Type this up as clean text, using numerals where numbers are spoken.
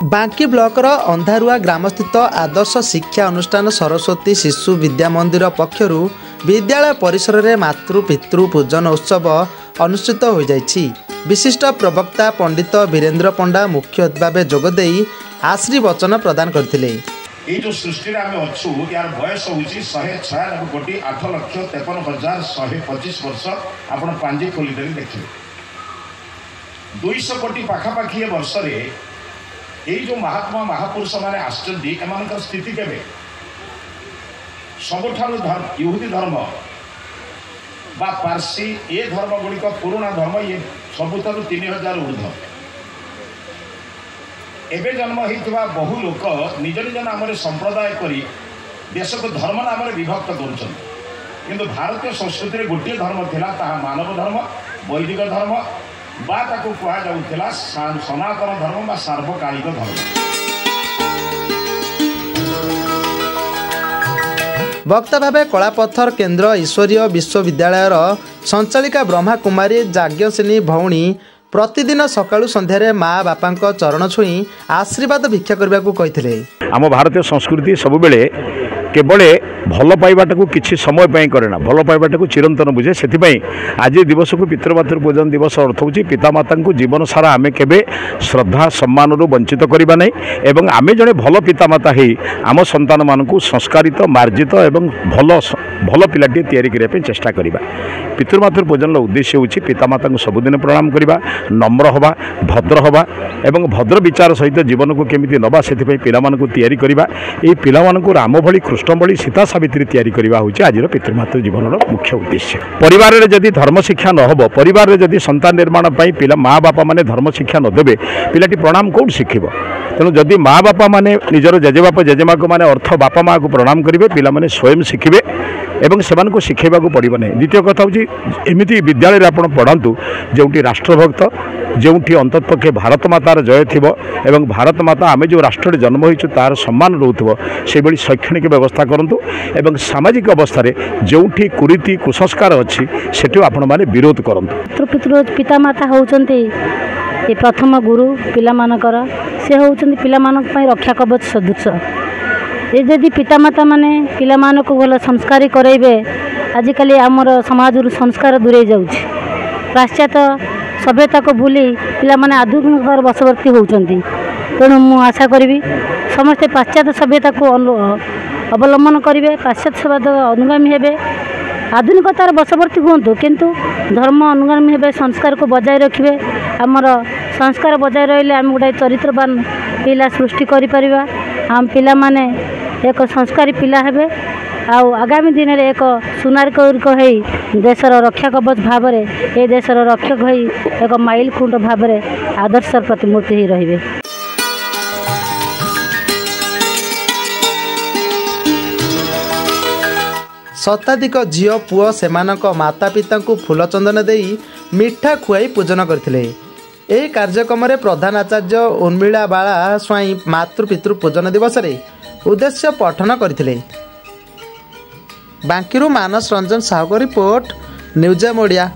बांकी ब्लॉकर अंधारुआ ग्रामस्थित आदर्श शिक्षा अनुष्ठान सरस्वती शिशु विद्या मंदिर पक्षर विद्यालय परिसर में मातृ पितृ पूजन उत्सव अनुष्ठित हो जाइछि। विशिष्ट प्रवक्ता पंडित वीरेंद्र पंडा मुख्य अतिथि भाव जोगदे आशीर्वचन प्रदान करथिले। ये जो सृष्टि आम अच्छु यार बयस हूँ 196 कोटी 8,53,125 वर्ष आप पांजी खोलीदेवी देखिए 200 कोटी पाखापाखि ए वर्ष ये जो महात्मा महापुरुष मैंने आम स्थिति केवे सबुठारु यहूदी धर्म बा पारसी ये धर्म गुड़िक पुराणा धर्म ये सबुठारु 3000 ऊर्ध्व एबे जन्म होता बहु लोक निज निज नाम संप्रदाय करी देश को धर्म नाम विभक्त कर भारतीय संस्कृति में गोटे धर्म थिला ताहा मानव धर्म वैदिक धर्म बा ताकू कहा जाउथिला सनातन धर्म बा सार्वकालिक धर्म। वक्ता भावे कलापथर केन्द्र ईश्वरीय विश्वविद्यालय संचालिका ब्रह्मा कुमारी जाज्ञसेनी भौणी प्रतिदिन सकाळु संध्यारे माँ बापा चरण छुई आशीर्वाद भिक्षा करने को कहते। आम भारतीय संस्कृति सब बेले केवल भल पाइबाटा को किसी समय करेना भल पाइबाटा को चिरंतन बुझे से आज दिवस को पितृमातृ पूजन दिवस अर्थ हो पितामाता को जीवन सारा आमे केबे श्रद्धा सम्मान वंचित करवा नहीं एवं आमे जड़े भल पितामाता ही आम संतान मान संस्कारित मार्जित एवं भल भल पिलाटी तैयारी करने चेष्टा करवा। पितृमातृ पूजन उद्देश्य होची पितामाता को सबुदिन प्रणाम करवा नम्र हवा भद्र हवा एवं भद्र विचार सहित जीवन को केमिति नबा से पिलामानकु तैयारी करवा। ये पिलामानकु राम भली कृष्ण भली सीता सावित्री तैयारी करवा होची आजिर पितृमातृ जीवन मुख्य उद्देश्य। परिवार रे जदि धर्म शिक्षा न होबो परिवार रे जदि संतान निर्माण पई पिला माँ बापा माने धर्म शिक्षा न देबे पिलाटी प्रणाम कोड शिखिबो। तेणु जदि माँ बापा माने निजर जेजेबापा जेजेमा को माने अर्थ बापा माँ को प्रणाम करेंगे पिला माने स्वयं शिखिबे एवं सेमान को शिखेबा को पड़ो नहीं। द्वितीय कथा हूँ एमती विद्यालय आप पढ़ातु जोटी राष्ट्रभक्त जोटी अंततपक्षे भारत मातार जय थी एवं भारत माता आमे जो राष्ट्र जन्म होइछु तार सम्मान रोथबो से बड़ी शैक्षणिक व्यवस्था करंतु एवं सामाजिक अवस्था जोटी कुरीति कुसंस्कार अच्छी सेठु आपण माने विरोध करंतु। पितृ पितामाता होउचंती ये प्रथम गुरु पिला मानकर से होउचंती पिला मानक पई रक्षा कवच सदृश। ये जदि पितामाता माने पिला मानक भल संस्कारी करेबे आजिकल आमर समाज संस्कार दूरे जाउछि पाश्चात्य सभ्यता को भूली पिला माने आधुनिकतार बशवर्ती होउचंती। तेणु मु आशा करी समस्ते पाश्चात्य सभ्यता को अवलंबन करेंगे पाश्चात्य सभ्यता अनुगामी हेबे आधुनिकतार बशवर्ती हुंतु किंतु धर्म अनुगामी हेबे संस्कार को बजाय रखिबे। आमर संस्कार बजाय रहिले आम गोटे चरित्रवान पिला सृष्टि करि परिबा। आम पिला माने एक संस्कारी पिला हेबे आउ आगामी दिन में एक सुनागरिक हो देशर रक्षा कवच भाव ए देशर रक्षक हो एक माइल खुंट भाव आदर्श प्रतिमूर्ति ही रहिबे। शताधिक झील पुओ सेमानक माता पिता को फूल चंदन देई मिठा खुआई पूजन करथिले। एही कार्यक्रम में प्रधान आचार्य उर्मिला बाला स्वाई मातृ पितृ पूजन दिवस रे उद्देश्य पठन करथिले। बांकीरू मानस रंजन साहू रिपोर्ट न्यूज ओडिया।